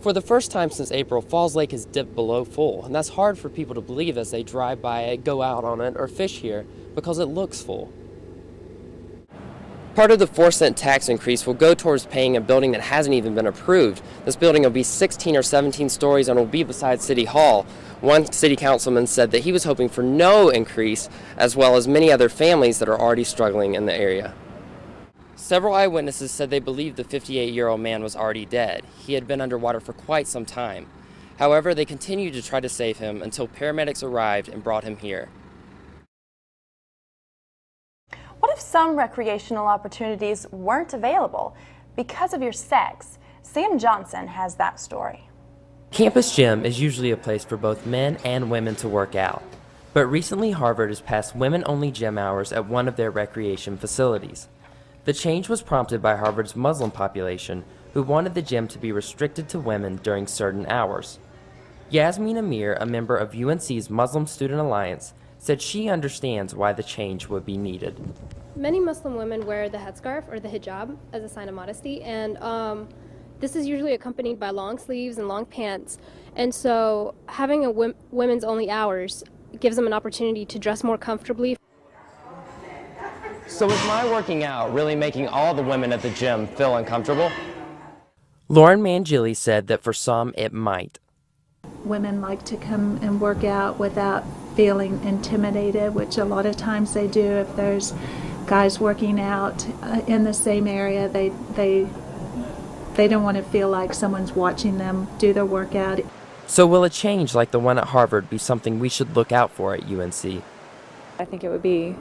For the first time since April, Falls Lake has dipped below full, and that's hard for people to believe as they drive by it, go out on it, or fish here because it looks full. Part of the 4-cent tax increase will go towards paying a building that hasn't even been approved. This building will be 16 or 17 stories and will be beside City Hall. One city councilman said that he was hoping for no increase, as well as many other families that are already struggling in the area. Several eyewitnesses said they believed the 58-year-old man was already dead. He had been underwater for quite some time. However, they continued to try to save him until paramedics arrived and brought him here. What if some recreational opportunities weren't available because of your sex? Sam Johnson has that story. Campus gym is usually a place for both men and women to work out. But recently Harvard has passed women-only gym hours at one of their recreation facilities. The change was prompted by Harvard's Muslim population, who wanted the gym to be restricted to women during certain hours. Yasmin Amir, a member of UNC's Muslim Student Alliance, said she understands why the change would be needed. Many Muslim women wear the headscarf or the hijab as a sign of modesty, and this is usually accompanied by long sleeves and long pants, and so having a women's only hours gives them an opportunity to dress more comfortably. So is my working out really making all the women at the gym feel uncomfortable? Lauren Mangili said that for some it might. Women like to come and work out without feeling intimidated, which a lot of times they do. If there's guys working out in the same area, they don't want to feel like someone's watching them do their workout. So will a change like the one at Harvard be something we should look out for at UNC? I think it would be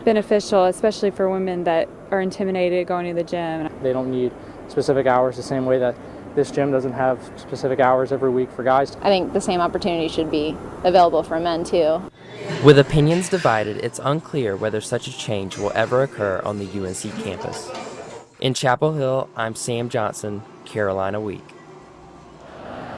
beneficial, especially for women that are intimidated going to the gym. They don't need specific hours the same way that this gym doesn't have specific hours every week for guys. I think the same opportunity should be available for men too. With opinions divided, it's unclear whether such a change will ever occur on the UNC campus. In Chapel Hill, I'm Sam Johnson, Carolina Week.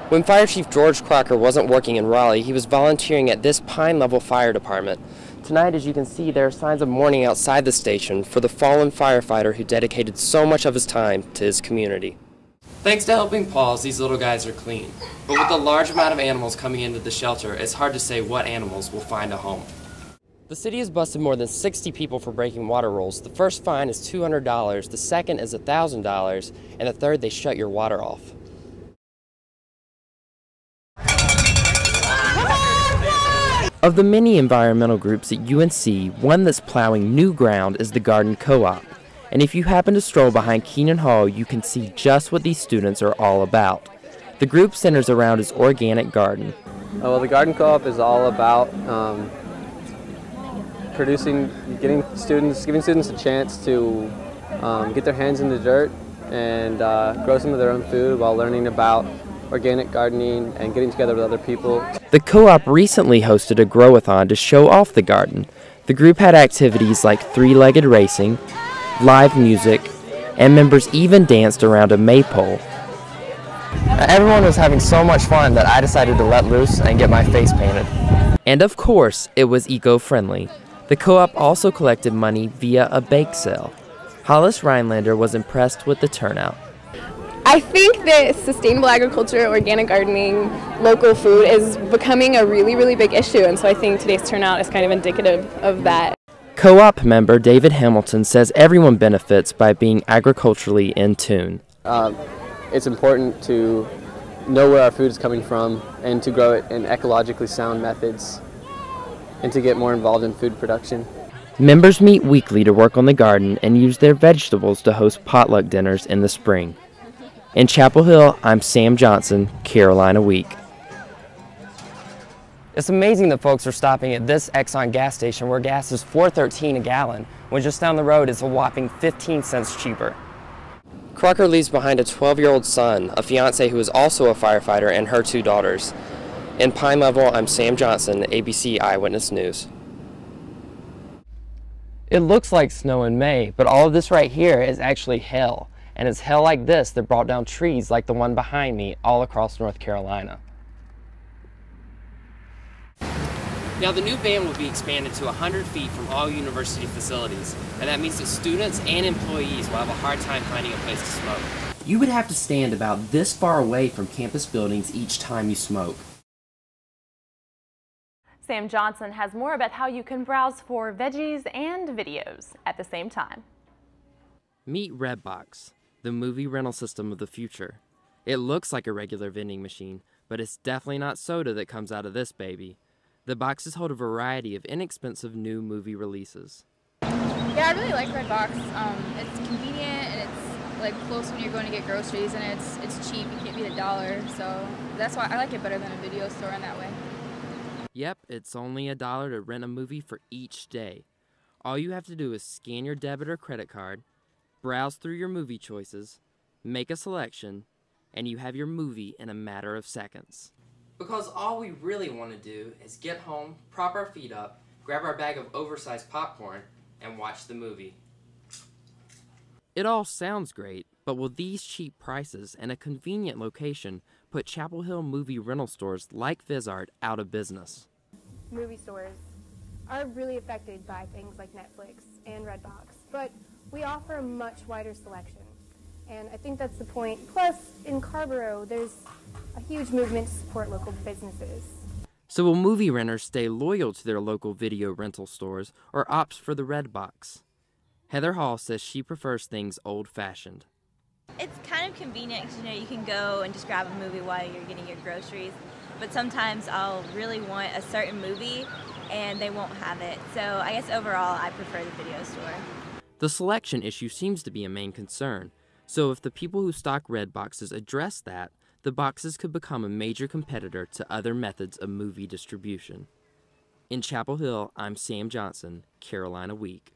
When Fire Chief George Crocker wasn't working in Raleigh, he was volunteering at this Pine Level Fire Department. Tonight, as you can see, there are signs of mourning outside the station for the fallen firefighter who dedicated so much of his time to his community. Thanks to Helping Paws, these little guys are clean. But with the large amount of animals coming into the shelter, it's hard to say what animals will find a home. The city has busted more than 60 people for breaking water rules. The first fine is $200, the second is $1,000, and the third, they shut your water off. Of the many environmental groups at UNC, one that's plowing new ground is the Garden Co-op. And if you happen to stroll behind Keenan Hall, you can see just what these students are all about. The group centers around his organic garden. Well, the Garden Co-op is all about giving students a chance to get their hands in the dirt and grow some of their own food while learning about organic gardening and getting together with other people. The co-op recently hosted a grow-a-thon to show off the garden. The group had activities like three-legged racing, live music, and members even danced around a maypole. Everyone was having so much fun that I decided to let loose and get my face painted. And of course, it was eco-friendly. The co-op also collected money via a bake sale. Hollis Rhinelander was impressed with the turnout. I think that sustainable agriculture, organic gardening, local food is becoming a really, really big issue, and so I think today's turnout is kind of indicative of that. Co-op member David Hamilton says everyone benefits by being agriculturally in tune. It's important to know where our food is coming from and to grow it in ecologically sound methods and to get more involved in food production. Members meet weekly to work on the garden and use their vegetables to host potluck dinners in the spring. In Chapel Hill, I'm Sam Johnson, Carolina Week. It's amazing that folks are stopping at this Exxon gas station where gas is $4.13 a gallon, when just down the road it's a whopping 15 cents cheaper. Crocker leaves behind a 12-year-old son, a fiancée who is also a firefighter, and her 2 daughters. In Pine Level, I'm Sam Johnson, ABC Eyewitness News. It looks like snow in May, but all of this right here is actually hail. And it's hail like this that brought down trees like the one behind me all across North Carolina. Now the new ban will be expanded to 100 feet from all university facilities, and that means that students and employees will have a hard time finding a place to smoke. You would have to stand about this far away from campus buildings each time you smoke. Sam Johnson has more about how you can browse for veggies and videos at the same time. Meet Redbox, the movie rental system of the future. It looks like a regular vending machine, but it's definitely not soda that comes out of this baby. The boxes hold a variety of inexpensive new movie releases. Yeah, I really like Redbox. It's convenient and it's like close when you're going to get groceries, and it's cheap. You can't beat $1, so that's why I like it better than a video store in that way. Yep, it's only $1 to rent a movie for each day. All you have to do is scan your debit or credit card, browse through your movie choices, make a selection, and you have your movie in a matter of seconds. Because all we really want to do is get home, prop our feet up, grab our bag of oversized popcorn, and watch the movie. It all sounds great, but will these cheap prices and a convenient location put Chapel Hill movie rental stores like VisArt out of business? Movie stores are really affected by things like Netflix and Redbox, but we offer a much wider selection, and I think that's the point. Plus, in Carrboro, there's a huge movement to support local businesses. So will movie renters stay loyal to their local video rental stores or opt for the Redbox? Heather Hall says she prefers things old-fashioned. It's kind of convenient because, you can go and just grab a movie while you're getting your groceries, but sometimes I'll really want a certain movie and they won't have it. So I guess overall I prefer the video store. The selection issue seems to be a main concern, so if the people who stock Redboxes address that, the boxes could become a major competitor to other methods of movie distribution. In Chapel Hill, I'm Sam Johnson, Carolina Week.